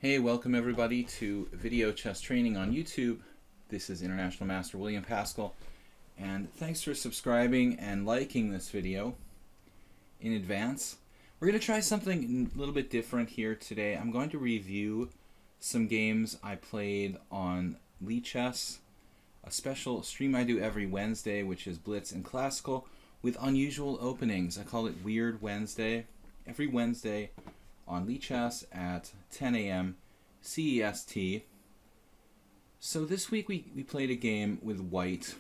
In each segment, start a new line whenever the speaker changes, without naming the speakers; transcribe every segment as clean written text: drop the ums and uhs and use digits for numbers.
Hey, welcome everybody to Video Chess Training on YouTube. This is International Master William Paschall, and thanks for subscribing and liking this video in advance. We're going to try something a little bit different here today. I'm going to review some games I played on lichess, a special stream I do every Wednesday, which is Blitz and Classical, with unusual openings. I call it Weird Wednesday. Every Wednesday on lichess at 10 a.m. CEST. So this week we played a game with white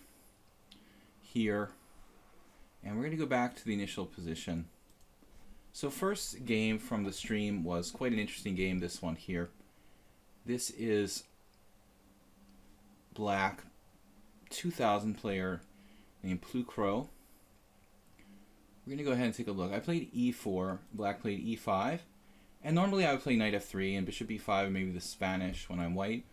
here, and we're going to go back to the initial position. So first game from the stream was quite an interesting game, this one here. This is black 2000 player named Plucro. We're going to go ahead and take a look. I played e4, black played e5. And normally I would play knight f3 and bishop e5 and maybe the Spanish when I'm white.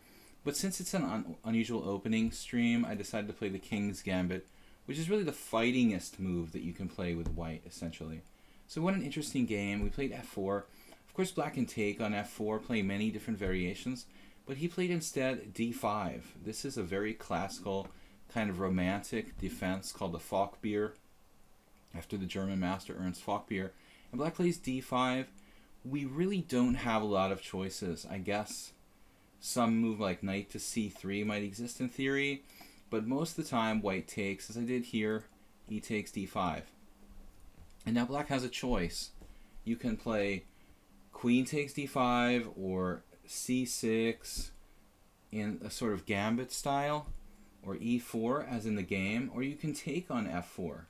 But since it's an unusual opening stream, I decided to play the King's Gambit, which is really the fightingest move that you can play with white, essentially. So what an interesting game. We played f4. Of course, black can take on f4, play many different variations, but he played instead d5. This is a very classical, kind of romantic defense called the Falkbier, after the German master Ernst Falkbier. And black plays d5. We really don't have a lot of choices. I guess some move like knight to c3 might exist in theory, but most of the time white takes, as I did here, e takes d5. And now black has a choice. You can play queen takes d5 or c6 in a sort of gambit style, or e4 as in the game, or you can take on f4.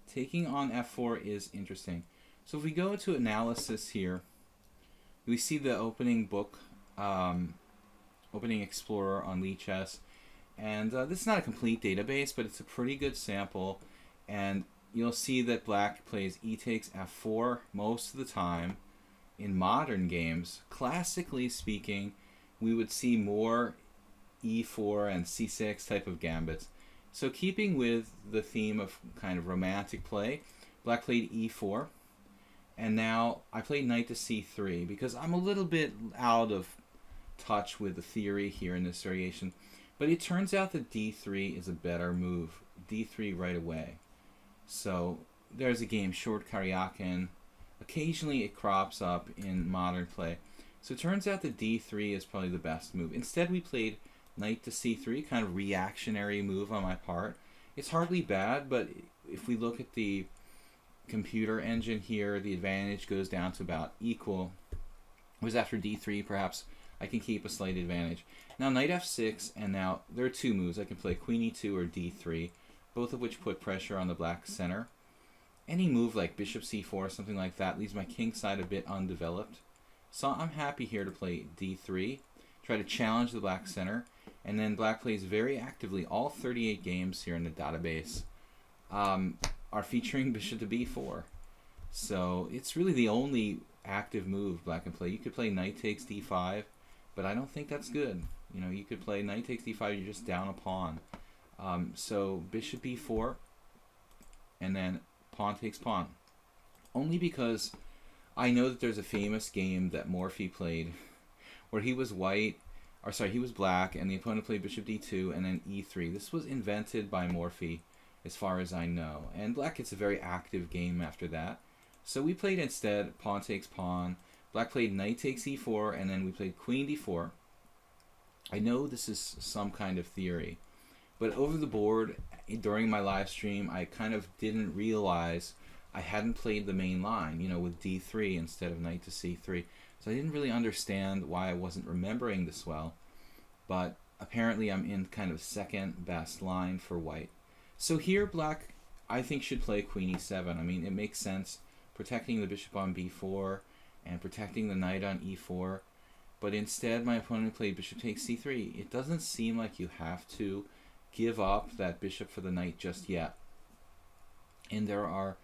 Taking on f4 is interesting. So if we go to analysis here, we see the opening book, Opening Explorer on lichess, and this is not a complete database, but it's a pretty good sample, and you'll see that black plays e takes f4 most of the time. In modern games, classically speaking, we would see more e4 and c6 type of gambits. So keeping with the theme of kind of romantic play, black played e4. And now I played knight to c3 because I'm a little bit out of touch with the theory here in this variation. But it turns out that d3 is a better move. d3 right away. So there's a game, Short Karyakin. Occasionally it crops up in modern play. So it turns out that d3 is probably the best move. Instead we played knight to c3, kind of reactionary move on my part. It's hardly bad, but if we look at the computer engine here, the advantage goes down to about equal. It was after d3, perhaps I can keep a slight advantage. Now knight f6, and now there are two moves. I can play queen e2 or d3, both of which put pressure on the black center. Any move like bishop c4, something like that, leaves my king side a bit undeveloped. So I'm happy here to play d3, try to challenge the black center, and then black plays very actively. All 38 games here in the database are featuring bishop to b4. So it's really the only active move black can play. You could play knight takes d5, but I don't think that's good. You know, you could play knight takes d5, you're just down a pawn. So bishop b4, and then pawn takes pawn. Only because I know that there's a famous game that Morphy played where he was he was black, and the opponent played bishop d2 and then e3. This was invented by Morphy, as far as I know. And black gets a very active game after that. So we played instead pawn takes pawn. Black played knight takes e4, and then we played queen d4. I know this is some kind of theory, but over the board during my live stream, I kind of didn't realize I hadn't played the main line, you know, with d3 instead of knight to c3. So I didn't really understand why I wasn't remembering this well, but apparently I'm in kind of second best line for white. So here black, I think, should play queen e7. I mean, it makes sense, protecting the bishop on b4 and protecting the knight on e4. But instead my opponent played bishop takes c3. It doesn't seem like you have to give up that bishop for the knight just yet. And there are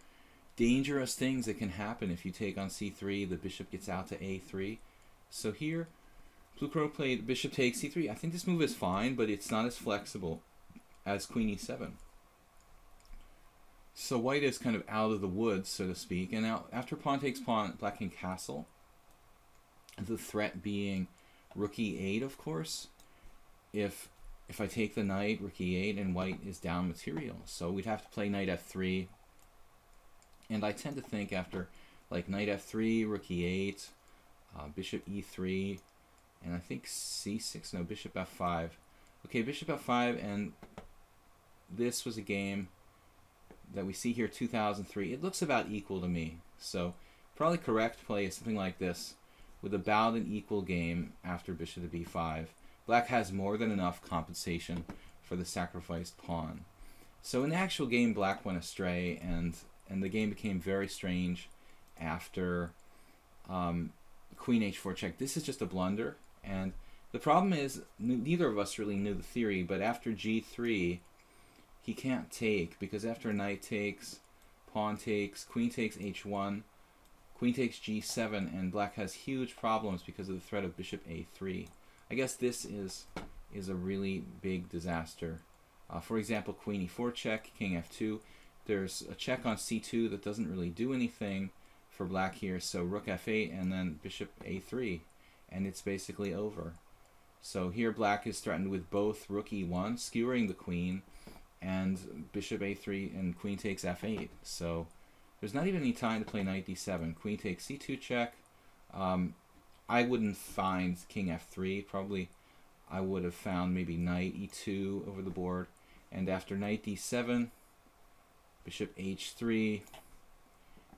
dangerous things that can happen if you take on c3. The bishop gets out to a3. So here Plucro played bishop takes c3. I think this move is fine, but it's not as flexible as queen e7. So white is kind of out of the woods, so to speak. And now after pawn takes pawn, black can castle. The threat being rook e8, of course. If I take the knight, rook e8, and white is down material. So we'd have to play knight f3. And I tend to think after like knight f3, rook e8, bishop e3, and I think c6, no, bishop f5. Okay, bishop f5, and this was a game that we see here, 2003. It looks about equal to me. So probably correct play is something like this, with about an equal game after bishop to b5. Black has more than enough compensation for the sacrificed pawn. So in the actual game, Black went astray, and the game became very strange after queen h4 check. This is just a blunder, and the problem is neither of us really knew the theory, but after g3, he can't take, because after knight takes, pawn takes, queen takes h1, queen takes g7, and Black has huge problems because of the threat of bishop a3. I guess this is a really big disaster. For example, queen e4 check, king f2. There's a check on c2 that doesn't really do anything for Black here, so rook f8 and then bishop a3, and it's basically over. So here Black is threatened with both rook e1, skewering the queen, and bishop a3, and queen takes f8. So there's not even any time to play knight d7. Queen takes c2 check. I wouldn't find king f3. Probably I would have found maybe knight e2 over the board. And after knight d7, bishop h3,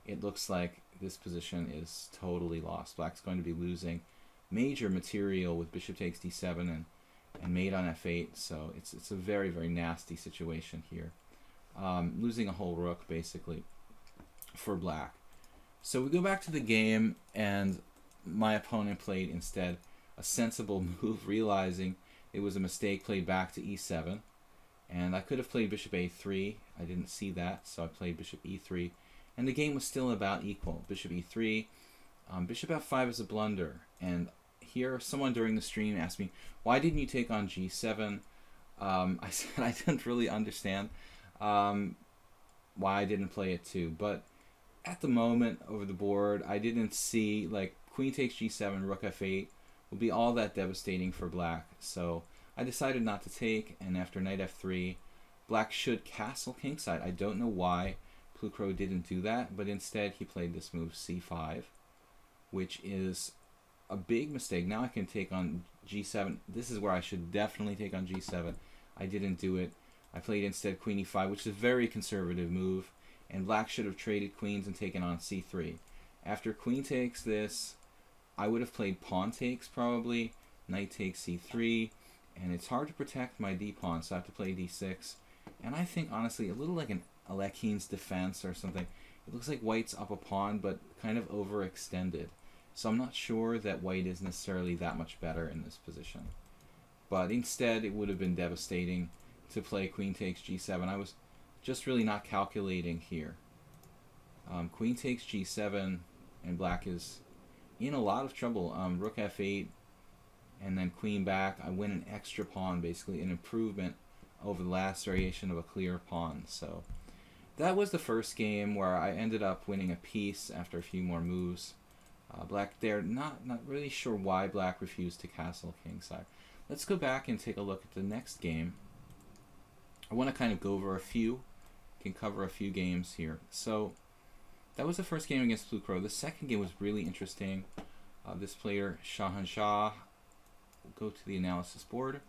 it looks like this position is totally lost. Black's going to be losing major material with bishop takes d7 and mate on f8. So it's a very, very nasty situation here. Losing a whole rook, basically, for Black. So we go back to the game, and my opponent played instead a sensible move, realizing it was a mistake, played back to e7. And I could have played bishop a3. I didn't see that, so I played bishop e3. And the game was still about equal. Bishop e3. Bishop f5 is a blunder. And here, someone during the stream asked me, why didn't you take on g7? I said I didn't really understand why I didn't play it too. But at the moment over the board, I didn't see, like, queen takes g7, rook f8 will be all that devastating for Black. So I decided not to take, and after knight f3, Black should castle kingside. I don't know why Plucro didn't do that, but instead he played this move c5, which is a big mistake. Now I can take on g7. This is where I should definitely take on g7. I didn't do it. I played instead queen e5, which is a very conservative move, and Black should have traded queens and taken on c3. After queen takes this, I would have played pawn takes probably, knight takes c3, and it's hard to protect my d-pawn, so I have to play d6. And I think, honestly, a little like an Alekhine's defense or something. It looks like white's up a pawn, but kind of overextended. So I'm not sure that white is necessarily that much better in this position. But instead, it would have been devastating to play queen takes g7. I was just really not calculating here. Queen takes g7, and Black is in a lot of trouble. Rook f8, and then queen back. I win an extra pawn, basically an improvement over the last variation of a clear pawn. So that was the first game where I ended up winning a piece after a few more moves. Black there, not really sure why Black refused to castle kingside. Let's go back and take a look at the next game. I want to kind of go over can cover a few games here. So that was the first game against Plucro. The second game was really interesting. This player, Shahanshah, will go to the analysis board.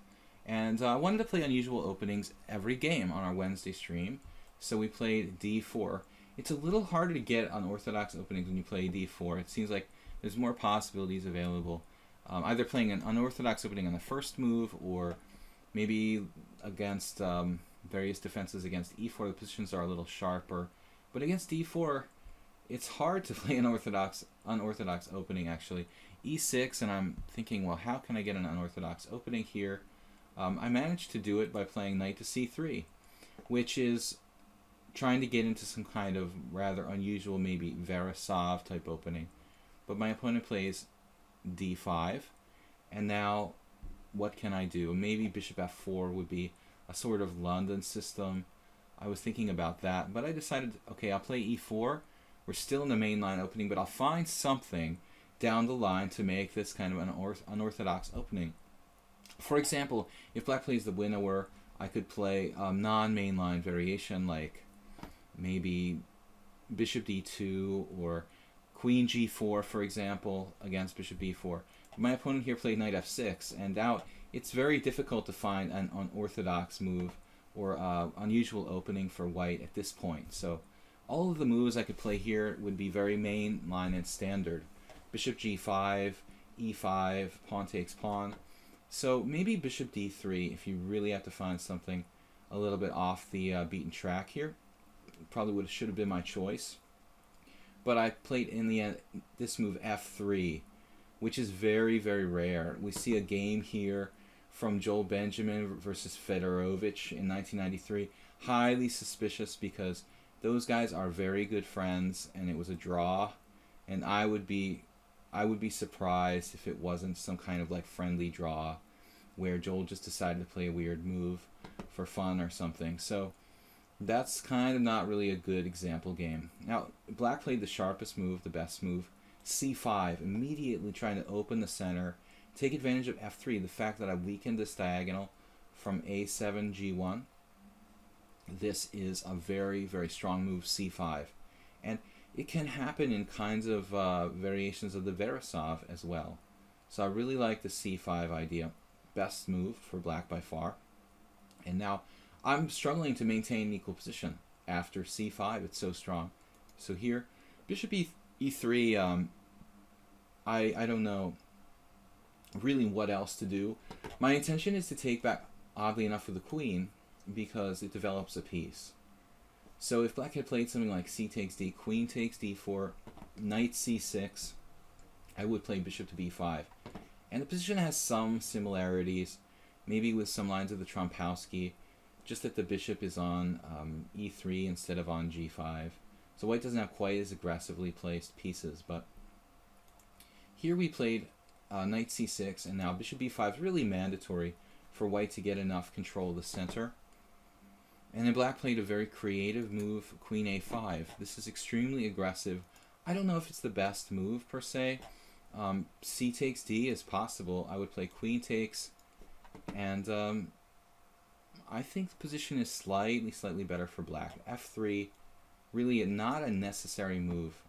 And I wanted to play unusual openings every game on our Wednesday stream. So we played d4. It's a little harder to get unorthodox openings when you play d4. It seems like there's more possibilities available. Either playing an unorthodox opening on the first move, or maybe against various defenses against e4. The positions are a little sharper. But against d4, it's hard to play an unorthodox opening, actually. e6, and I'm thinking, well, how can I get an unorthodox opening here? I managed to do it by playing knight to c3, which is trying to get into some kind of rather unusual, maybe Veresov type opening. But my opponent plays d5, and now what can I do? Maybe bishop f4 would be a sort of London system. I was thinking about that, but I decided, okay, I'll play e4. We're still in the main line opening, but I'll find something down the line to make this kind of an unorthodox opening. For example, if black plays the winnower, I could play a non-mainline variation like maybe bishop d2 or queen g4, for example, against bishop b4. My opponent here played knight f6, and now it's very difficult to find an unorthodox move or unusual opening for white at this point. So all of the moves I could play here would be very mainline and standard. Bishop g5, e5, pawn takes pawn. So maybe bishop d3 if you really have to find something a little bit off the beaten track here. Probably should have been my choice. But I played in the end this move f3, which is very, very rare. We see a game here from Joel Benjamin versus Fedorovich in 1993. Highly suspicious because those guys are very good friends, and it was a draw. And I would be surprised if it wasn't some kind of like friendly draw where Joel just decided to play a weird move for fun or something. So that's kind of not really a good example game. Now, black played the sharpest move, the best move, c5, immediately trying to open the center, take advantage of f3, the fact that I weakened this diagonal from a7, g1. This is a very, very strong move, c5. And it can happen in kinds of variations of the Veresov as well. So I really like the c5 idea. Best move for black by far. And now I'm struggling to maintain an equal position after c5. It's so strong. So here, bishop e3, I don't know really what else to do. My intention is to take back, oddly enough, with the queen because it develops a piece. So if black had played something like c takes d, queen takes d4, knight c6, I would play bishop to b5. And the position has some similarities, maybe with some lines of the Trompowsky, just that the bishop is on e3 instead of on g5. So white doesn't have quite as aggressively placed pieces, but here we played knight c6, and now bishop b5 is really mandatory for white to get enough control of the center. And then black played a very creative move, queen a5. This is extremely aggressive. I don't know if it's the best move per se. C takes d is possible. I would play queen takes, and I think the position is slightly better for black. f3, really not a necessary move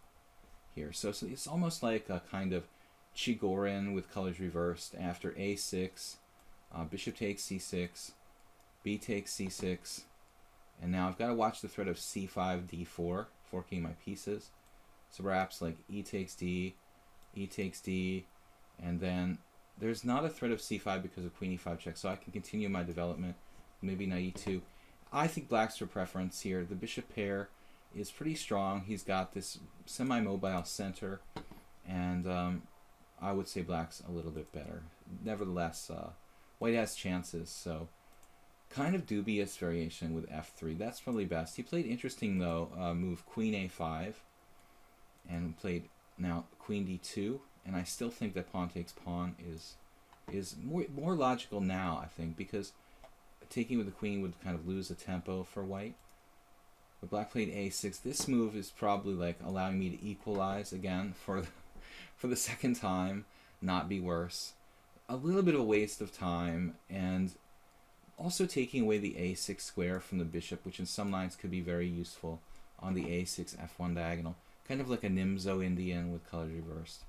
here. So it's almost like a kind of Chigorin with colors reversed. After a6, bishop takes c6, b takes c6, and now I've got to watch the threat of c5, d4, forking my pieces. So perhaps like e takes d, and then there's not a threat of c5 because of queen e5 check, so I can continue my development. Maybe knight e2. I think black's for preference here. The bishop pair is pretty strong. He's got this semi-mobile center, and I would say black's a little bit better. Nevertheless, white has chances, so kind of dubious variation with f3. That's probably best. He played interesting, though, move queen a5, and played now queen d2, and I still think that pawn takes pawn is more logical now, I think, because taking with the queen would kind of lose the tempo for white. But black played a6. This move is probably like allowing me to equalize again for the second time, not be worse. A little bit of a waste of time, and also taking away the a6 square from the bishop, which in some lines could be very useful on the a6 f1 diagonal. Kind of like a Nimzo Indian with colors reversed.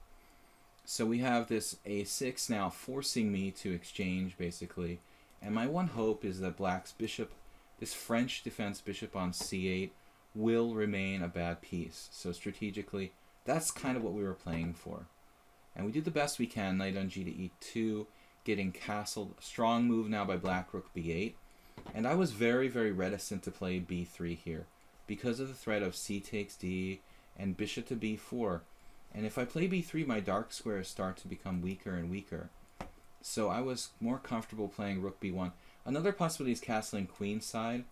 So we have this a6 now forcing me to exchange, basically. And my one hope is that black's bishop, this French defense bishop on c8, will remain a bad piece. So strategically, that's kind of what we were playing for. And we do the best we can, knight on g to e2, getting castled. Strong move now by black, rook b8. And I was very, very reticent to play b3 here because of the threat of c takes d and bishop to b4. And if I play b3, my dark squares start to become weaker and weaker. So I was more comfortable playing rook b1. Another possibility is castling queenside,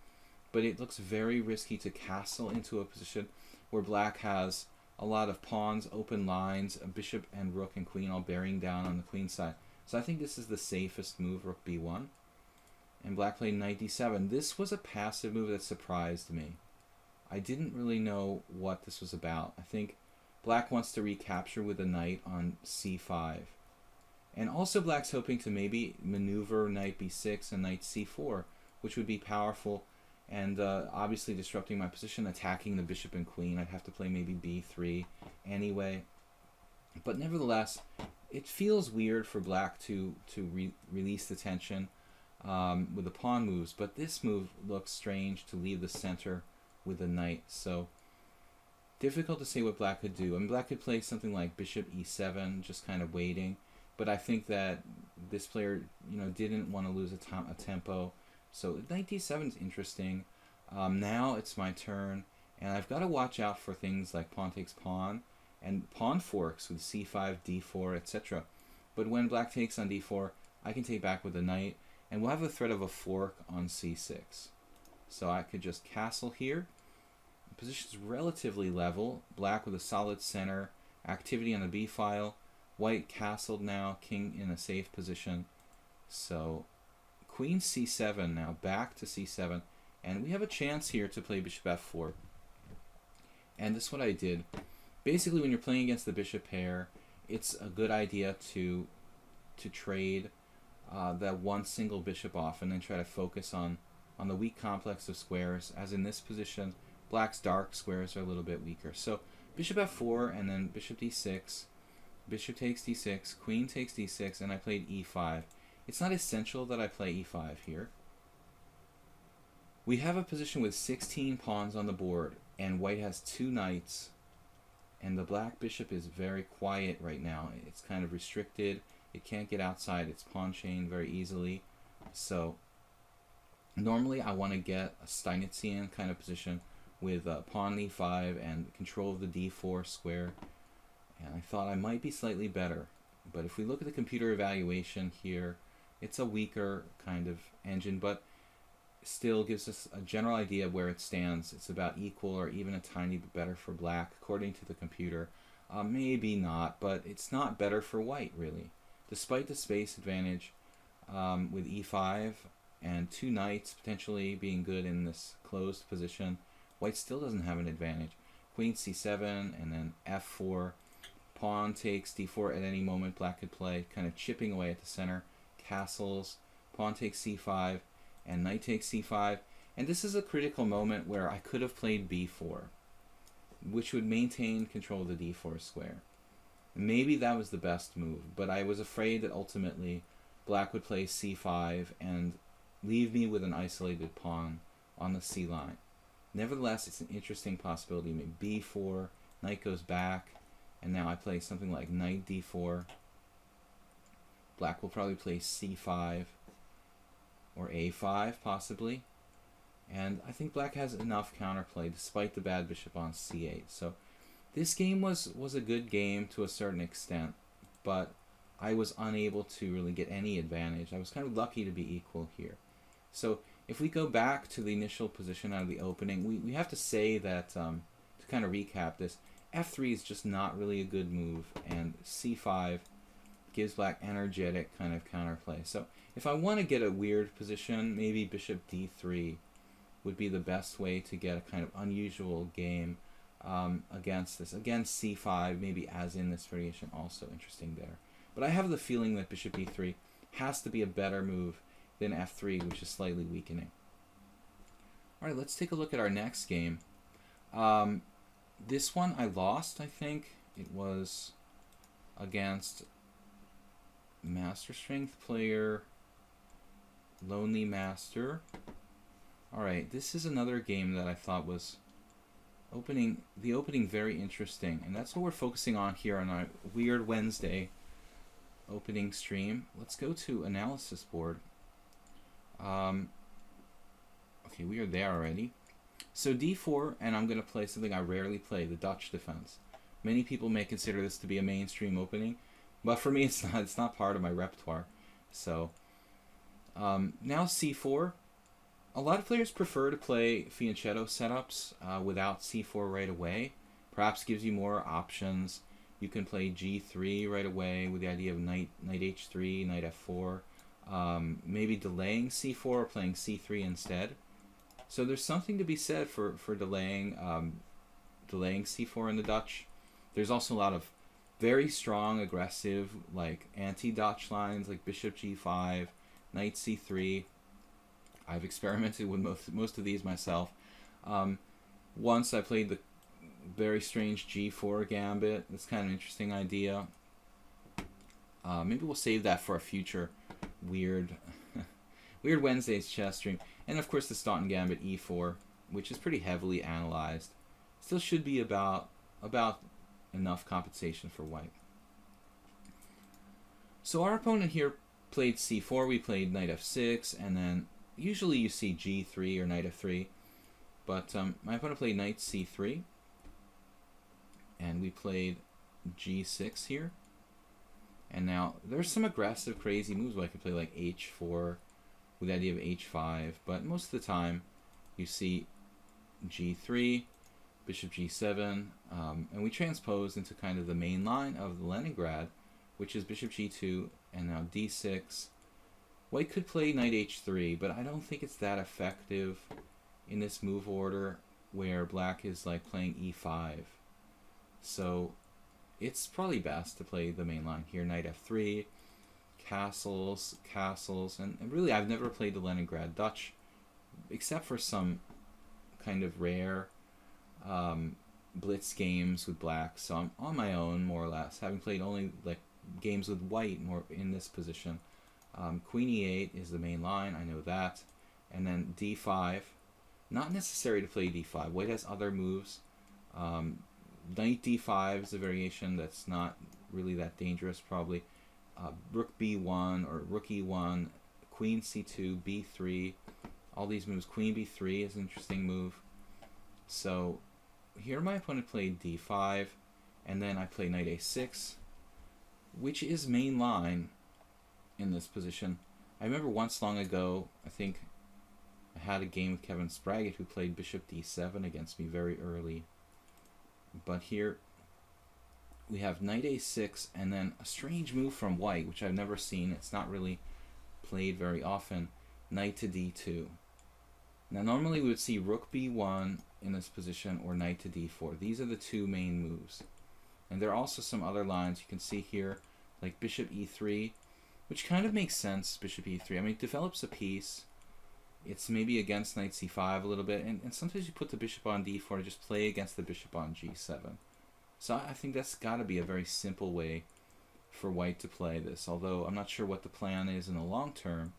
but it looks very risky to castle into a position where black has a lot of pawns, open lines, a bishop and rook and queen all bearing down on the queen side. So I think this is the safest move, rook b1. And black played knight d7. This was a passive move that surprised me. I didn't really know what this was about. I think Black wants to recapture with a knight on c5. And also Black's hoping to maybe maneuver knight b6 and knight c4, which would be powerful and obviously disrupting my position, attacking the bishop and queen. I'd have to play maybe b3 anyway. But nevertheless, it feels weird for Black to release the tension with the pawn moves, but this move looks strange to leave the center with a knight. So difficult to say what Black could do. I mean, Black could play something like bishop e7, just kind of waiting. But I think that this player, didn't want to lose a tempo. So knight d7 is interesting. Now it's my turn, and I've got to watch out for things like pawn takes pawn and pawn forks with c5, d4, etc. But when Black takes on d4, I can take back with a knight, and we'll have the threat of a fork on c6. So I could just castle here. The position's relatively level. Black with a solid center, activity on the b file. White castled now, king in a safe position. So queen c7 now, back to c7. And we have a chance here to play bishop f4. And this is what I did. Basically, when you're playing against the bishop pair, it's a good idea to trade that one single bishop off and then try to focus on the weak complex of squares. As in this position, Black's dark squares are a little bit weaker. So bishop f4 and then bishop d6. Bishop takes d6, queen takes d6, and I played e5. It's not essential that I play e5 here. We have a position with 16 pawns on the board, and White has 2 knights, and the Black bishop is very quiet right now. It's kind of restricted. It can't get outside its pawn chain very easily. So normally I want to get a Steinitzian kind of position with pawn e5 and control of the d4 square. And I thought I might be slightly better. But if we look at the computer evaluation here, it's a weaker kind of engine, but still gives us a general idea of where it stands. It's about equal or even a tiny bit better for Black, according to the computer. Maybe not, but it's not better for White, really. Despite the space advantage with e5 and 2 knights potentially being good in this closed position, White still doesn't have an advantage. Queen c7 and then f4. Pawn takes d4 at any moment Black could play, kind of chipping away at the center. Castles, pawn takes c5, and knight takes c5. And this is a critical moment where I could have played b4, which would maintain control of the d4 square. Maybe that was the best move, but I was afraid that ultimately Black would play c5 and leave me with an isolated pawn on the c line. Nevertheless, it's an interesting possibility. Maybe b4, knight goes back, and now I play something like knight d4. Black will probably play c5 or a5 possibly. And I think Black has enough counterplay despite the bad bishop on c8. So this game was a good game to a certain extent, but I was unable to really get any advantage. I was kind of lucky to be equal here. So if we go back to the initial position out of the opening, we have to say that, to kind of recap this, f3 is just not really a good move, and c5 gives Black energetic kind of counterplay. So if I want to get a weird position, maybe bishop d3 would be the best way to get a kind of unusual game against this. Again, c5, maybe as in this variation, also interesting there. But I have the feeling that bishop e3 has to be a better move than f3, which is slightly weakening. All right, let's take a look at our next game. This one I lost, I think. It was against Master Strength player Lonely Master. Alright, this is another game that I thought was the opening very interesting, and that's what we're focusing on here on our weird Wednesday opening stream. Let's go to analysis board. Okay, we are there already. So d4, and I'm going to play something I rarely play, the Dutch defense. Many people may consider this to be a mainstream opening, but for me it's not. It's not part of my repertoire. So now c4. A lot of players prefer to play fianchetto setups without c4 right away. Perhaps gives you more options. You can play g3 right away with the idea of knight h3, knight f4. Maybe delaying c4 or playing c3 instead. So there's something to be said for delaying c4 in the Dutch There's also a lot of very strong, aggressive, like anti-Dutch lines, like bishop g5, knight c3. I've experimented with most of these myself. Once I played the very strange g4 gambit. That's kind of an interesting idea. Maybe we'll save that for a future weird Wednesday's chess stream. And of course the Staunton Gambit e4, which is pretty heavily analyzed. Still should be about enough compensation for white. So our opponent here played c4, we played knight f6, and then usually you see g3 or knight f3. But my opponent played knight c3, and we played g6 here. And now there's some aggressive, crazy moves where I could play like h4 with the idea of h5, but most of the time you see g3, bishop g7, and we transpose into kind of the main line of the Leningrad, which is bishop g2, and now d6. White could play knight h3, but I don't think it's that effective in this move order where black is like playing e5. So it's probably best to play the main line here, knight f3, castles, and really I've never played the Leningrad Dutch, except for some kind of rare blitz games with black, so I'm on my own more or less, having played only like games with white more in this position. Queen e8 is the main line, I know that, and then d5, not necessary to play d5. White has other moves. Knight d5 is a variation that's not really that dangerous probably. Rook b1 or rook e1, queen c2, b3, all these moves. Queen b3 is an interesting move. So here my opponent played d5, and then I play knight a6, which is main line in this position. I remember once long ago, I think I had a game with Kevin Spraggett who played bishop d7 against me very early. But here we have knight a6 and then a strange move from white, which I've never seen. It's not really played very often. Knight to d2. Now normally we would see rook b1 in this position or knight to d4. These are the two main moves. And there are also some other lines you can see here, like bishop e3, which kind of makes sense, bishop e3. I mean, it develops a piece. It's maybe against knight c5 a little bit, and sometimes you put the bishop on d4 to just play against the bishop on g7. So I think that's got to be a very simple way for white to play this, although I'm not sure what the plan is in the long term.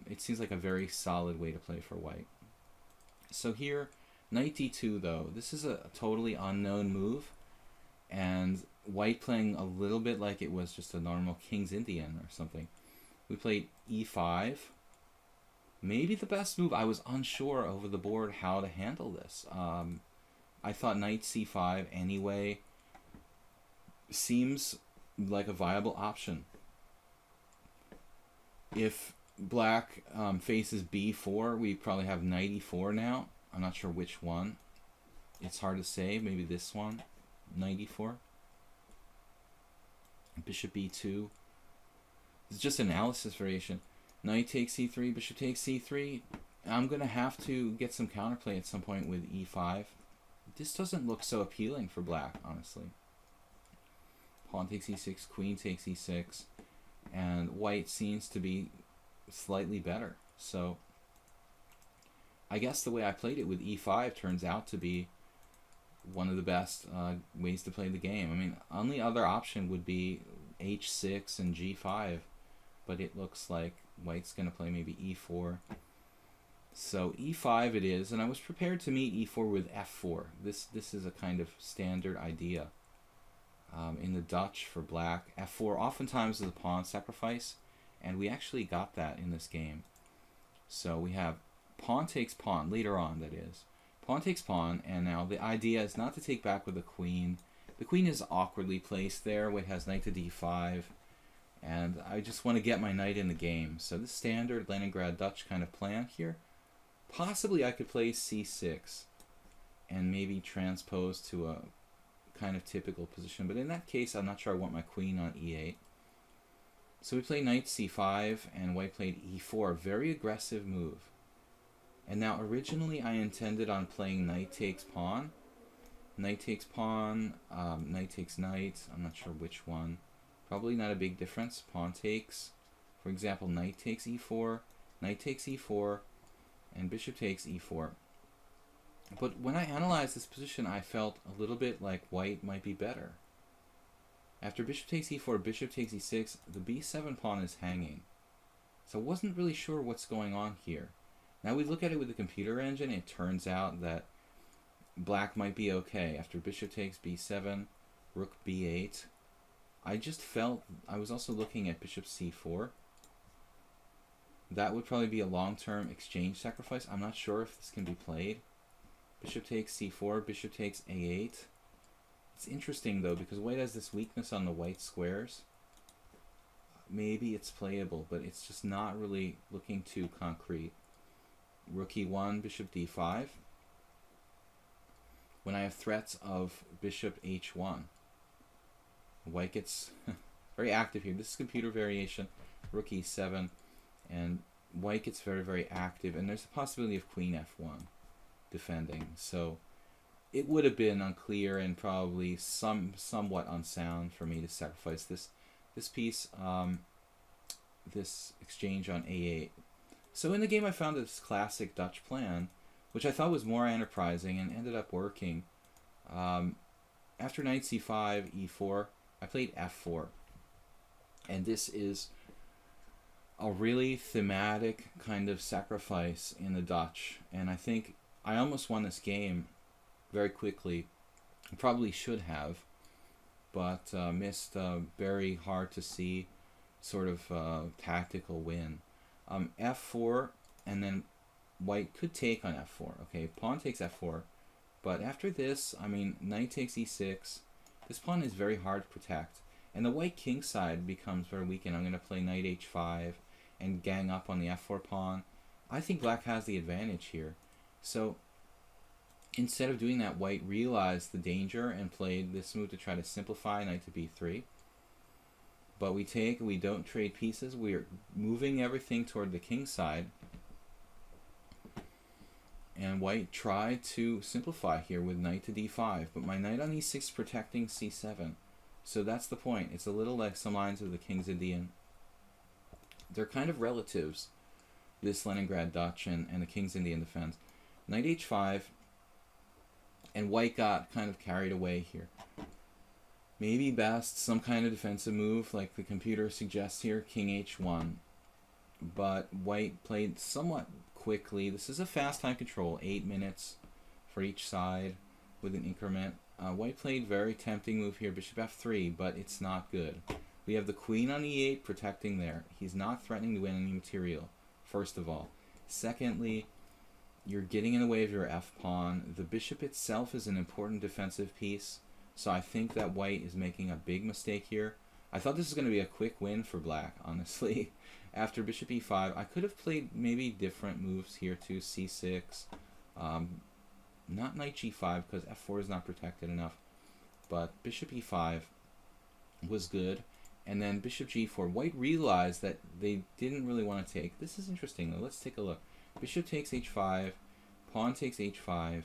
It seems like a very solid way to play for white. So here, knight d2 though, this is a totally unknown move, and white playing a little bit like it was just a normal King's Indian or something. We played e5. Maybe the best move. I was unsure over the board how to handle this. I thought knight c5 anyway seems like a viable option. If black faces b4, we probably have knight e4 now. I'm not sure which one. It's hard to say. Maybe this one, knight e4. Bishop b2. It's just analysis variation. Knight takes c3, bishop takes c3. I'm going to have to get some counterplay at some point with e5. This doesn't look so appealing for black, honestly. Pawn takes e6, queen takes e6, and white seems to be slightly better. So I guess the way I played it with e5 turns out to be one of the best ways to play the game. I mean, only other option would be h6 and g5, but it looks like white's going to play maybe e4. So e5 it is, and I was prepared to meet e4 with f4. This is a kind of standard idea in the Dutch for black. f4 oftentimes is a pawn sacrifice, and we actually got that in this game. So we have pawn takes pawn, later on that is. Pawn takes pawn, and now the idea is not to take back with the queen. The queen is awkwardly placed there. White has knight to d5. And I just want to get my knight in the game. So this standard Leningrad Dutch kind of plan here. Possibly I could play c6 and maybe transpose to a kind of typical position. But in that case, I'm not sure I want my queen on e8. So we play knight c5 and white played e4. Very aggressive move. And now originally I intended on playing knight takes pawn. Knight takes pawn, knight takes knight. I'm not sure which one. Probably not a big difference. Pawn takes, for example, knight takes e4, knight takes e4, and bishop takes e4. But when I analyzed this position, I felt a little bit like white might be better. After bishop takes e4, bishop takes e6, the b7 pawn is hanging. So I wasn't really sure what's going on here. Now we look at it with the computer engine, it turns out that black might be okay. After bishop takes b7, rook b8. I just felt, I was also looking at bishop c4. That would probably be a long-term exchange sacrifice. I'm not sure if this can be played. Bishop takes c4, bishop takes a8. It's interesting though, because white has this weakness on the white squares. Maybe it's playable, but it's just not really looking too concrete. Rook e1, bishop d5. When I have threats of bishop h1, white gets very active here. This is computer variation. Rook e7, and white gets very, very active, and there's a possibility of queen f1 defending. So it would have been unclear and probably somewhat unsound for me to sacrifice this piece, this exchange on a8. So in the game I found this classic Dutch plan, which I thought was more enterprising and ended up working. After knight c5, e4, I played f4. And this is a really thematic kind of sacrifice in the Dutch. And I think I almost won this game very quickly. I probably should have, but missed a very hard to see sort of tactical win. F4, and then white could take on f4. Okay, pawn takes f4, but after this, I mean, knight takes e6. This pawn is very hard to protect, and the white king side becomes very weak, and I'm going to play knight h5 and gang up on the f4 pawn. I think black has the advantage here. So instead of doing that, white realized the danger and played this move to try to simplify knight to b3. But we take, we don't trade pieces. We are moving everything toward the king side. And white tried to simplify here with knight to d5. But my knight on e6 is protecting c7. So that's the point. It's a little like some lines of the King's Indian. They're kind of relatives, this Leningrad Dutch and the King's Indian defense. Knight h5. And white got kind of carried away here. Maybe best some kind of defensive move like the computer suggests here, king h1. But white played somewhat quickly. This is a fast time control, 8 minutes for each side with an increment. White played very tempting move here, bishop f3, but it's not good. We have the queen on e8 protecting there. He's not threatening to win any material, first of all. Secondly, you're getting in the way of your f-pawn. The bishop itself is an important defensive piece. So I think that white is making a big mistake here. I thought this was going to be a quick win for black, honestly. After bishop e5, I could have played maybe different moves here too. c6, not knight g5 because f4 is not protected enough. But bishop e5 was good. And then bishop g4. White realized that they didn't really want to take. This is interesting though. Let's take a look. Bishop takes h5, pawn takes h5.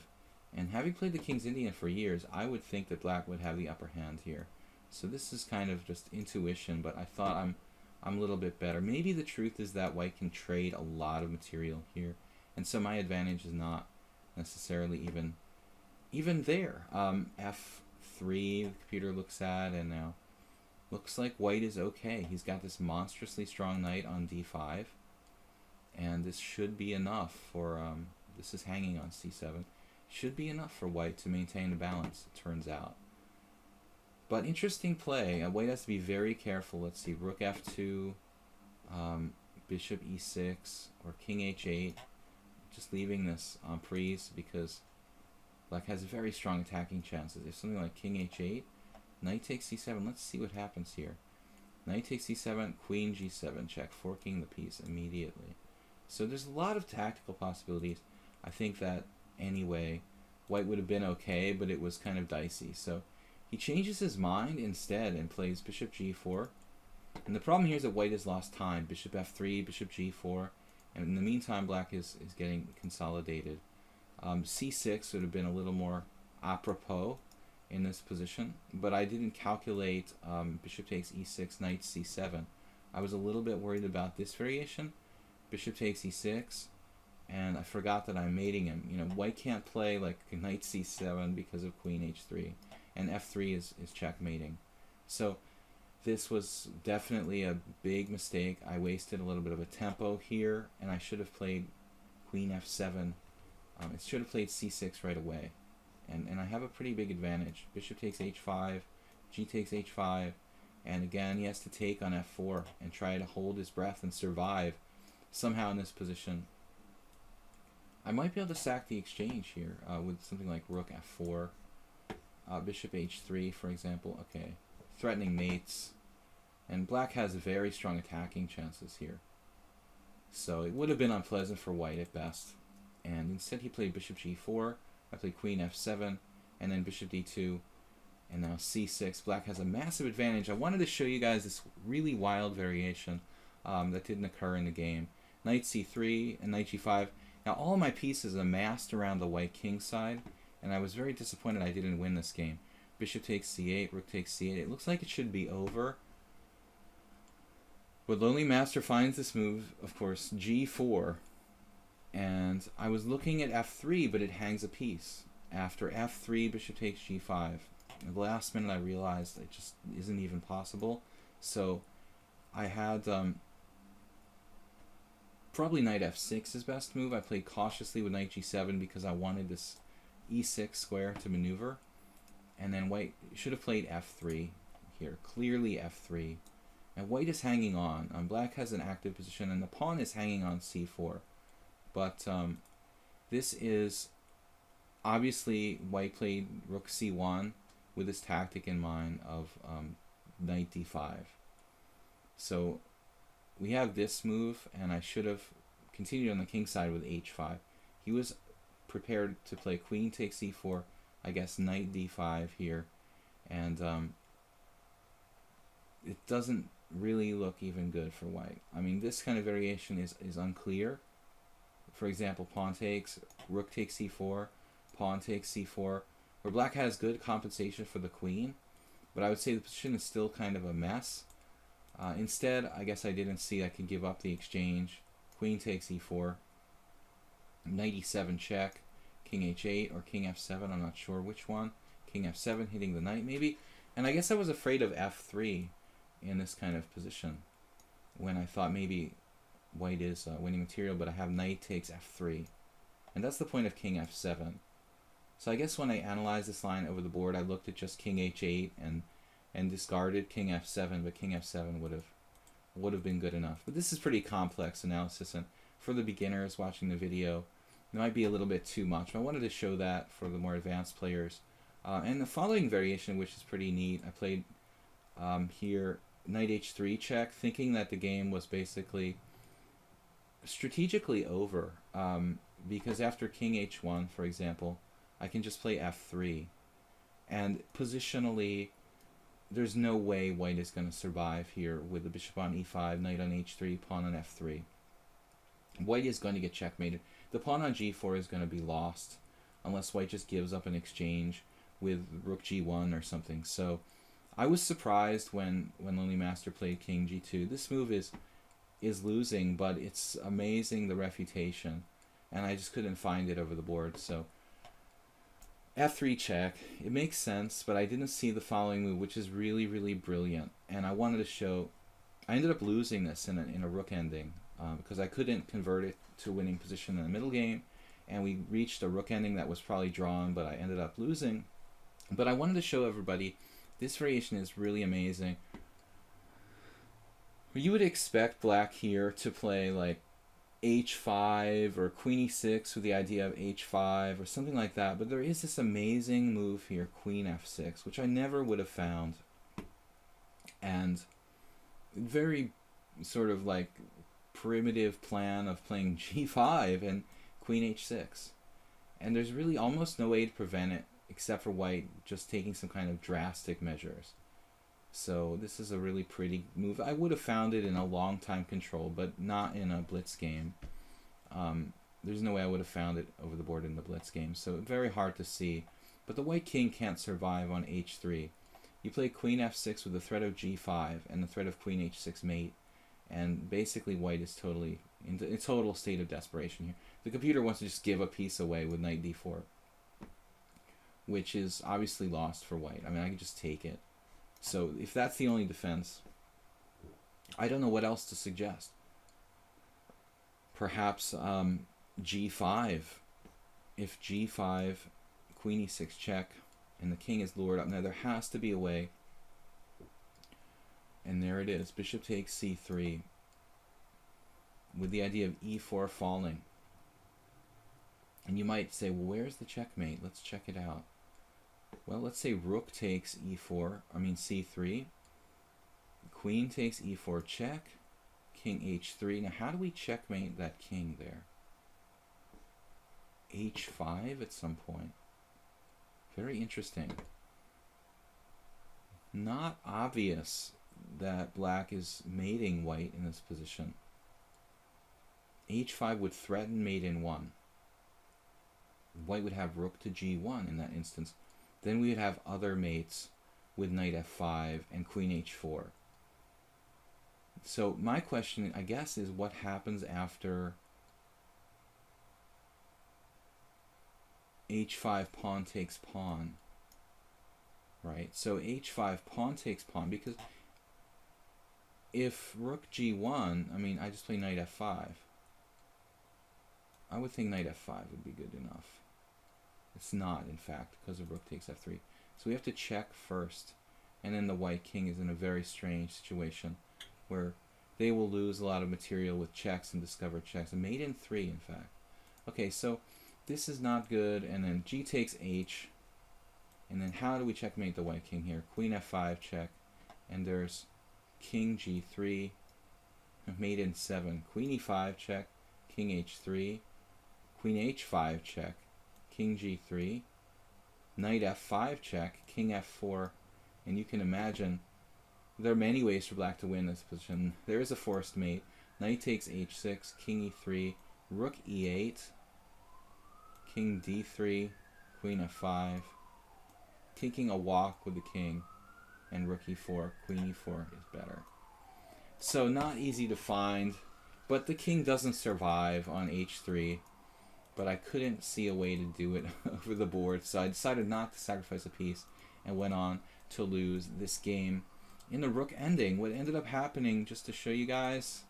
And having played the King's Indian for years, I would think that black would have the upper hand here. So this is kind of just intuition, but I thought I'm a little bit better. Maybe the truth is that white can trade a lot of material here, and so my advantage is not necessarily even there. F3, the computer looks at, and now looks like white is okay. He's got this monstrously strong knight on d5, and this should be enough for, this is hanging on c7. Should be enough for white to maintain the balance, it turns out. But interesting play. White has to be very careful. Let's see, rook f2, bishop e6, or king h8. Just leaving this en prise because black has very strong attacking chances. If something like king h8, knight takes c7. Let's see what happens here. Knight takes c7, queen g7 check, forking the piece immediately. So there's a lot of tactical possibilities. I think that anyway, white would have been okay, but it was kind of dicey. So he changes his mind instead and plays bishop g4. And the problem here is that white has lost time. Bishop f3, bishop g4. And in the meantime, black is getting consolidated. C6 would have been a little more apropos in this position, but I didn't calculate bishop takes e6, knight c7. I was a little bit worried about this variation, bishop takes e6, and I forgot that I'm mating him. You know, white can't play like knight c7 because of queen h3, and f3 is checkmating. So this was definitely a big mistake. I wasted a little bit of a tempo here, and I should have played queen f7. It should have played c6 right away. And I have a pretty big advantage. Bishop takes h5, g takes h5, and again he has to take on f4 and try to hold his breath and survive somehow in this position. I might be able to sack the exchange here with something like rook f4, bishop h3 for example. Okay, threatening mates, and black has very strong attacking chances here. So it would have been unpleasant for white at best. And instead he played bishop g4. I played queen f7, and then bishop d2, and now c6. Black has a massive advantage. I wanted to show you guys this really wild variation that didn't occur in the game. Knight c3 and knight g5. Now all of my pieces amassed around the white king side, and I was very disappointed I didn't win this game. Bishop takes c8, rook takes c8. It looks like it should be over. But Lonely Master finds this move, of course, g4. And I was looking at f3, but it hangs a piece. After f3, bishop takes g5. At the last minute I realized it just isn't even possible. So I had probably knight f6 is best move. I played cautiously with knight g7 because I wanted this e6 square to maneuver. And then white should have played f3 here. Clearly f3. And white is hanging on. Black has an active position, and the pawn is hanging on c4. But this is obviously white played rook c1 with this tactic in mind of knight d5. So we have this move, and I should have continued on the king side with h5. He was prepared to play queen takes c4, I guess knight d5 here, and it doesn't really look even good for white. I mean, this kind of variation is unclear. For example, pawn takes, rook takes c4, pawn takes c4, where black has good compensation for the queen, but I would say the position is still kind of a mess. Instead, I guess I didn't see I could give up the exchange. Queen takes e4, knight e7 check, king h8 or king f7, I'm not sure which one. King f7 hitting the knight maybe. And I guess I was afraid of f3 in this kind of position when I thought maybe white is winning material, but I have knight takes f3. And that's the point of king f7. So I guess when I analyzed this line over the board, I looked at just king h8 and discarded king f7, but king f7 would have been good enough. But this is pretty complex analysis, and for the beginners watching the video, it might be a little bit too much. But I wanted to show that for the more advanced players. And the following variation, which is pretty neat, I played here knight h3 check, thinking that the game was basically strategically over, because after king h1, for example, I can just play f3, and positionally there's no way white is going to survive here with the bishop on e5, knight on h3, pawn on f3. White is going to get checkmated. The pawn on g4 is going to be lost unless white just gives up an exchange with rook g1 or something. So I was surprised when Lonely Master played king g2. This move is losing, but it's amazing the refutation, and I just couldn't find it over the board. So f3 check, it makes sense, but I didn't see the following move, which is really, really brilliant. And I wanted to show, I ended up losing this in a rook ending because I couldn't convert it to a winning position in the middle game, and we reached a rook ending that was probably drawn, but I ended up losing. But I wanted to show everybody this variation is really amazing. You would expect black here to play like h5 or queen e6 with the idea of h5 or something like that, but there is this amazing move here, queen f6, which I never would have found, and very sort of like primitive plan of playing g5 and queen h6, and there's really almost no way to prevent it except for white just taking some kind of drastic measures. So this is a really pretty move. I would have found it in a long time control, but not in a blitz game. There's no way I would have found it over the board in the blitz game. So very hard to see. But the white king can't survive on h3. You play queen f6 with the threat of g5 and the threat of queen h6 mate, and basically white is totally in a total state of desperation here. The computer wants to just give a piece away with knight d4, which is obviously lost for white. I mean, I can just take it. So if that's the only defense, I don't know what else to suggest. Perhaps g5. If g5, queen e6 check, and the king is lured up. Now there has to be a way. And there it is. Bishop takes c3 with the idea of e4 falling. And you might say, well, where's the checkmate? Let's check it out. Well, let's say rook takes c3. Queen takes e4 check. King h3. Now how do we checkmate that king there? h5 at some point. Very interesting. Not obvious that black is mating white in this position. h5 would threaten mate in 1. White would have rook to g1 in that instance. Then we would have other mates with knight f5 and queen h4. So my question, I guess, is what happens after h5 pawn takes pawn, right? So h5 pawn takes pawn, because if rook g1, I mean, I just play knight f5. I would think knight f5 would be good enough. It's not, in fact, because of rook takes f3. So we have to check first, and then the white king is in a very strange situation where they will lose a lot of material with checks and discover checks. And mate in 3, in fact. Okay, so this is not good, and then g takes h, and then how do we checkmate the white king here? Queen f5 check, and there's king g3, mate in 7, queen e5 check, king h3, queen h5 check, king g3, knight f5 check, king f4, and you can imagine there are many ways for black to win this position. There is a forced mate. Knight takes h6, king e3, rook e8, king d3, queen f5, taking a walk with the king, and rook e4, queen e4 is better. So not easy to find, but the king doesn't survive on h3, but I couldn't see a way to do it over the board, so I decided not to sacrifice a piece and went on to lose this game. In the rook ending, what ended up happening, just to show you guys,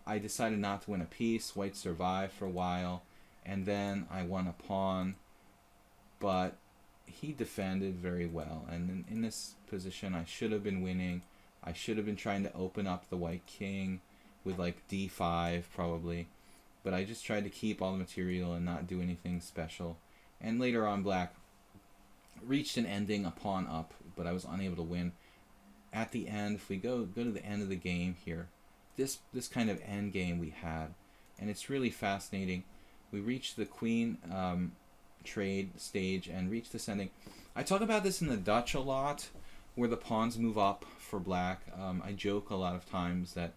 I decided not to win a piece. White survived for a while, and then I won a pawn, but he defended very well. And in this position, I should have been winning. I should have been trying to open up the white king with like d5 probably, but I just tried to keep all the material and not do anything special. And later on, black reached an ending, a pawn up, but I was unable to win. At the end, if we go to the end of the game here, this kind of end game we had, and it's really fascinating. We reached the queen trade stage and reached this ending. I talk about this in the Dutch a lot, where the pawns move up for black. I joke a lot of times that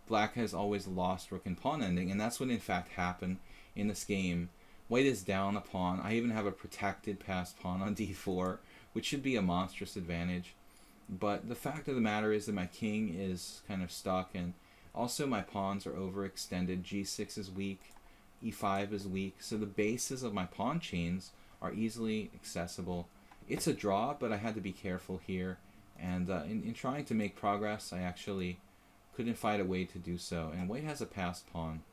black has always lost rook and pawn ending, and that's what in fact happened in this game. White is down a pawn. I even have a protected passed pawn on d4, which should be a monstrous advantage. But the fact of the matter is that my king is kind of stuck, and also my pawns are overextended. g6 is weak, e5 is weak, so the bases of my pawn chains are easily accessible. It's a draw, but I had to be careful here, and in trying to make progress, I actually couldn't find a way to do so. And white has a passed pawn,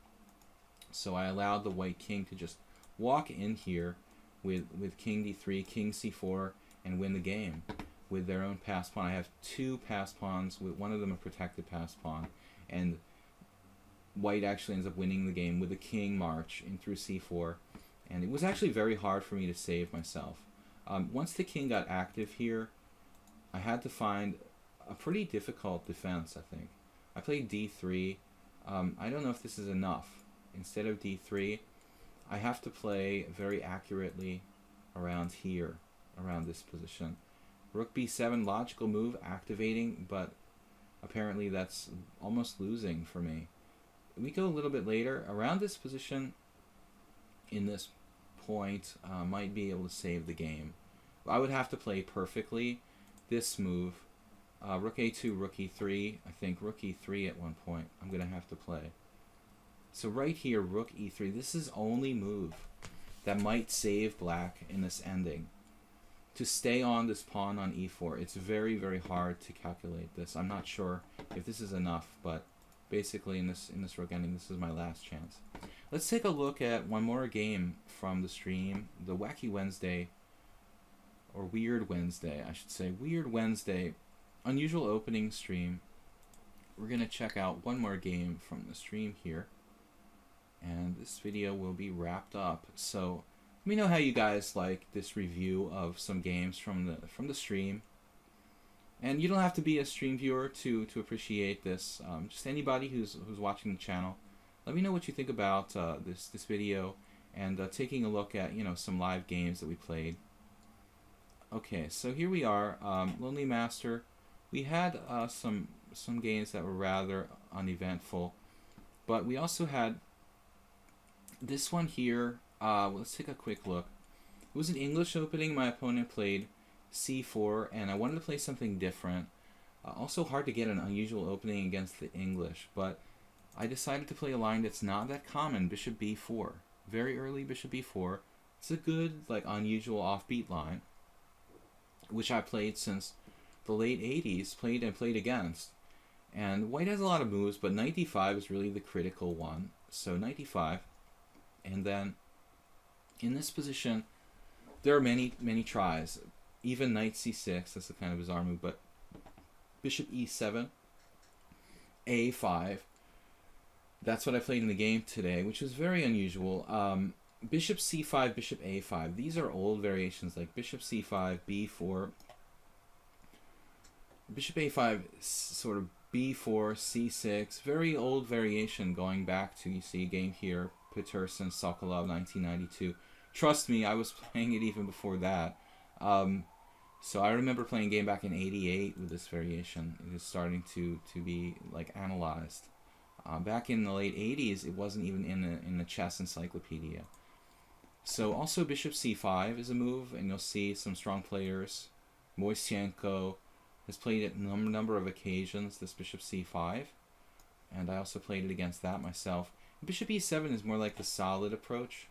so I allowed the white king to just walk in here with king d3, king c4, and win the game with their own passed pawn. I have two passed pawns, with one of them a protected passed pawn, and white actually ends up winning the game with the king march in through c4, and it was actually very hard for me to save myself. Once the king got active here, I had to find a pretty difficult defense, I think. I played d3. I don't know if this is enough. Instead of d3, I have to play very accurately around here, around this position. Rook b7, logical move, activating, but apparently that's almost losing for me. We go a little bit later. Around this position, in this point, might be able to save the game. I would have to play perfectly this move. Rook a2, rook e3. I think rook e3 at one point I'm going to have to play. So right here, rook e3. This is only move that might save black in this ending. To stay on this pawn on e4, it's very, very hard to calculate this. I'm not sure if this is enough, but basically in this rook ending, this is my last chance. Let's take a look at one more game from the stream, the Wacky Wednesday, or Weird Wednesday, I should say. Weird Wednesday, unusual opening stream. We're going to check out one more game from the stream here, and this video will be wrapped up. So let me know how you guys like this review of some games from the stream. And you don't have to be a stream viewer to appreciate this. Just anybody who's watching the channel, let me know what you think about this video and taking a look at some live games that we played. Okay, so here we are, Lonely Master. We had some games that were rather uneventful, but we also had this one here. Let's take a quick look. It was an English opening. My opponent played c4, and I wanted to play something different. Also hard to get an unusual opening against the English, but I decided to play a line that's not that common, bishop b4. Very early bishop b4. It's a good, unusual offbeat line, which I played since the late 80s, played against. And white has a lot of moves, but knight d5 is really the critical one. So knight d5, and then in this position, there are many tries. Even knight c6, that's a kind of bizarre move, but bishop e7, a5. That's what I played in the game today, which was very unusual. Bishop c5, bishop a5. These are old variations, like bishop c5, b4, bishop a5, sort of b4, c6. Very old variation going back to, you see a game here, Peterson, Sokolov, 1992. Trust me, I was playing it even before that. So I remember playing a game back in '88 with this variation. It was starting to be analyzed. Back in the late 80s, it wasn't even in the chess encyclopedia. So also bishop c5 is a move, and you'll see some strong players. Moisenko has played it a number of occasions, this bishop c5, and I also played it against that myself. Bishop e7 is more like the solid approach,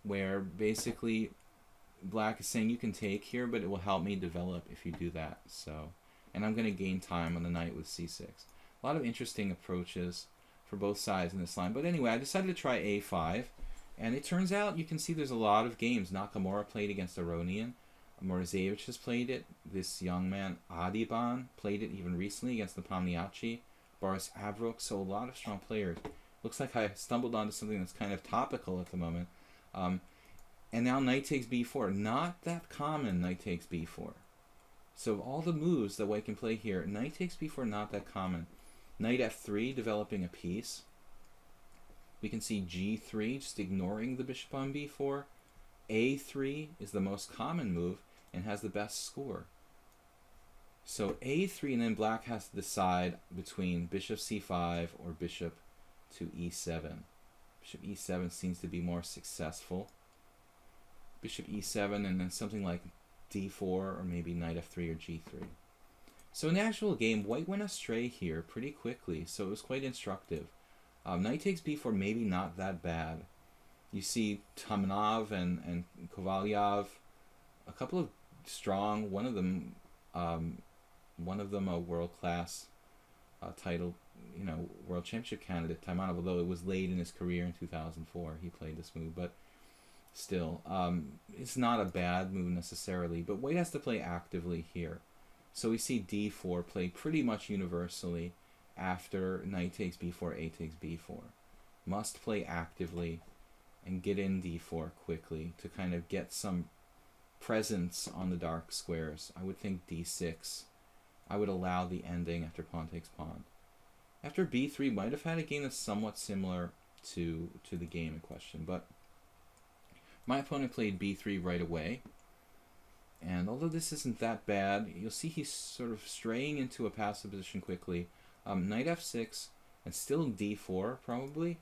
where basically black is saying you can take here, but it will help me develop if you do that. So, and I'm going to gain time on the knight with c6. A lot of interesting approaches for both sides in this line. But anyway, I decided to try a5, and it turns out you can see there's a lot of games. Nakamura played against Aronian. Morozevich has played it. This young man, Adiban, played it even recently against the Pomniachi. Boris Avrok, so a lot of strong players. Looks like I stumbled onto something that's kind of topical at the moment. And now knight takes b4. Not that common, knight takes b4. So of all the moves that white can play here, knight takes b4, not that common. Knight f3, developing a piece. We can see g3, just ignoring the bishop on b4. a3 is the most common move and has the best score. So a3, and then black has to decide between bishop c5 or bishop to e7. Bishop e7 seems to be more successful. Bishop e7, and then something like d4, or maybe knight f3 or g3. So in the actual game, white went astray here pretty quickly, so it was quite instructive. Knight takes b4, maybe not that bad. You see Tamanov and Kovalyev, a couple of strong, one of them a world-class title, world championship candidate, Tamanov, although it was late in his career in 2004, he played this move, but still, it's not a bad move necessarily, but white has to play actively here. So we see d4 played pretty much universally after knight takes b4, a takes b4. Must play actively and get in d4 quickly to kind of get some presence on the dark squares. I would think d6. I would allow the ending after pawn takes pawn. After b3, might have had a game that's somewhat similar to the game in question, but my opponent played b3 right away. And although this isn't that bad, you'll see he's sort of straying into a passive position quickly. Knight f6, and still d4 probably.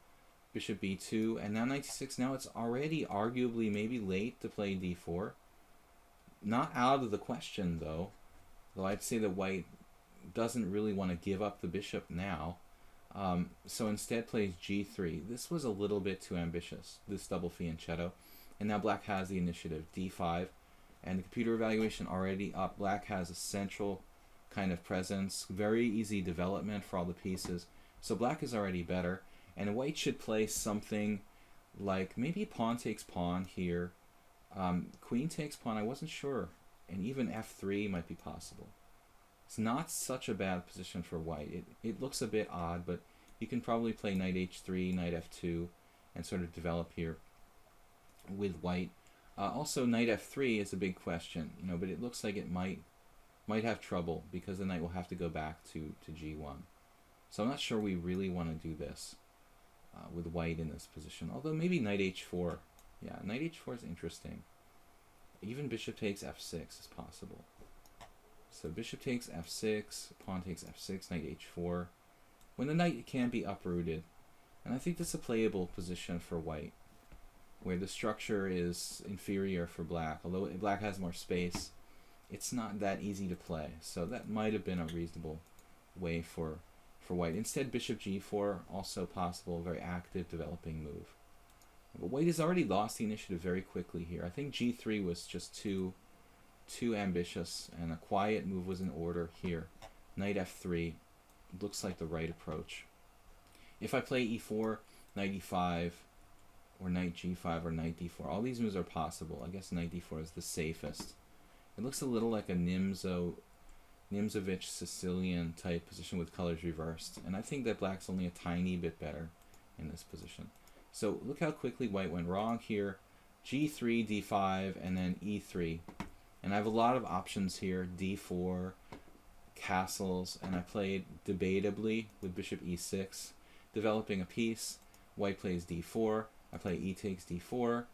Bishop b2, and now knight c6. Now it's already arguably maybe late to play d4. Not out of the question, though I'd say that white doesn't really want to give up the bishop now. So instead plays g3. This was a little bit too ambitious, this double fianchetto. And now black has the initiative, d5. And the computer evaluation already up. Black has a central kind of presence. Very easy development for all the pieces. So black is already better. And white should play something like maybe pawn takes pawn here. Queen takes pawn, I wasn't sure. And even f3 might be possible. It's not such a bad position for white. It looks a bit odd, but you can probably play knight h3, knight f2, and sort of develop here with white. Also, knight f3 is a big question, but it looks like it might have trouble because the knight will have to go back to g1. So I'm not sure we really want to do this with white in this position. Although maybe knight h4. Yeah, knight h4 is interesting. Even bishop takes f6 is possible. So bishop takes f6, pawn takes f6, knight h4. When the knight can be uprooted. And I think this is a playable position for white, where the structure is inferior for black. Although black has more space, it's not that easy to play. So that might have been a reasonable way for white. Instead, bishop g4, also possible, very active, developing move. But white has already lost the initiative very quickly here. I think g3 was just too ambitious, and a quiet move was in order here. Knight f3 looks like the right approach. If I play e4, knight e5, or knight g5, or knight d4, all these moves are possible. I guess knight d4 is the safest. It looks a little like a Nimzovich Sicilian type position with colors reversed, and I think that black's only a tiny bit better in this position. So look how quickly white went wrong here. g3, d5, and then e3. And I have a lot of options here, d4, castles, and I played debatably with bishop e6, developing a piece. White plays d4, I play e takes d4,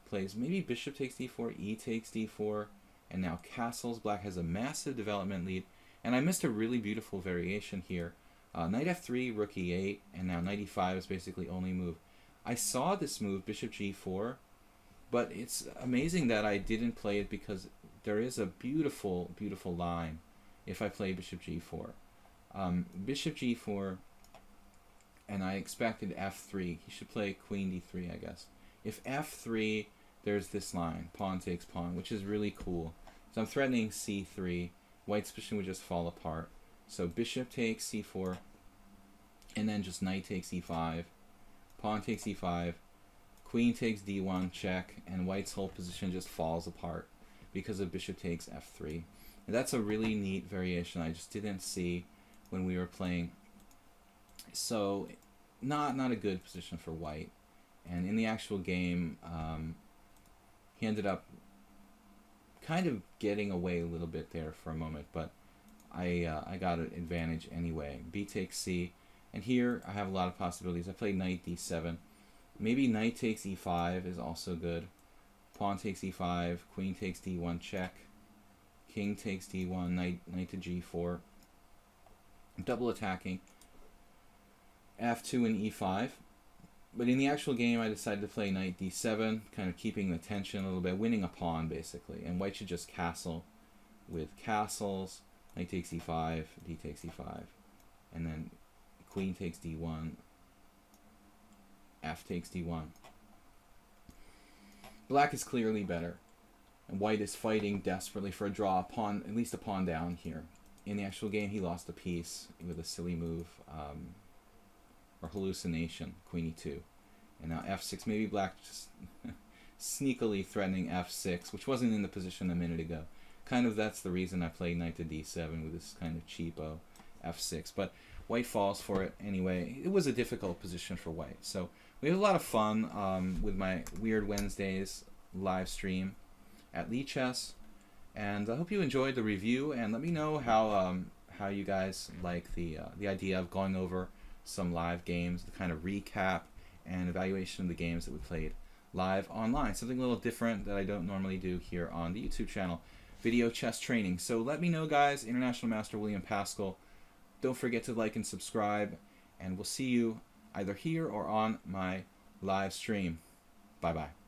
plays maybe bishop takes d4, e takes d4, and now castles. Black has a massive development lead, and I missed a really beautiful variation here. Knight f3, rook e8, and now knight e5 is basically only move. I saw this move, bishop g4, but it's amazing that I didn't play it because there is a beautiful, beautiful line if I play bishop g4. Bishop g4, and I expected f3. He should play queen d3, I guess. If f3, there's this line, pawn takes pawn, which is really cool. So I'm threatening c3. White's position would just fall apart. So bishop takes c4, and then just knight takes e5. Pawn takes e5. Queen takes d1, check, and white's whole position just falls apart because of bishop takes f3. And that's a really neat variation I just didn't see when we were playing. So not a good position for white. And in the actual game, he ended up kind of getting away a little bit there for a moment, but I got an advantage anyway. B takes c, and here I have a lot of possibilities. I played knight d7. Maybe knight takes e5 is also good. Pawn takes e5, queen takes d1, check. King takes d1, knight to g4. Double attacking. f2 and e5. But in the actual game, I decided to play knight d7, kind of keeping the tension a little bit, winning a pawn, basically. And white should just castle with castles. Knight takes e5, d takes e5. And then queen takes d1, f takes d1. Black is clearly better. And white is fighting desperately for a draw, at least a pawn down here. In the actual game, he lost a piece with a silly move. Or hallucination, queen e2. And now f6, maybe black just sneakily threatening f6, which wasn't in the position a minute ago. Kind of that's the reason I played knight to d7 with this kind of cheapo f6. But white falls for it anyway. It was a difficult position for white. So we had a lot of fun with my Weird Wednesdays live stream at lichess. And I hope you enjoyed the review, and let me know how you guys like the idea of going over some live games, the kind of recap and evaluation of the games that we played live online. Something a little different that I don't normally do here on the YouTube channel, video chess training. So let me know, guys. International Master William Paschall. Don't forget to like and subscribe, and we'll see you either here or on my live stream. Bye-bye.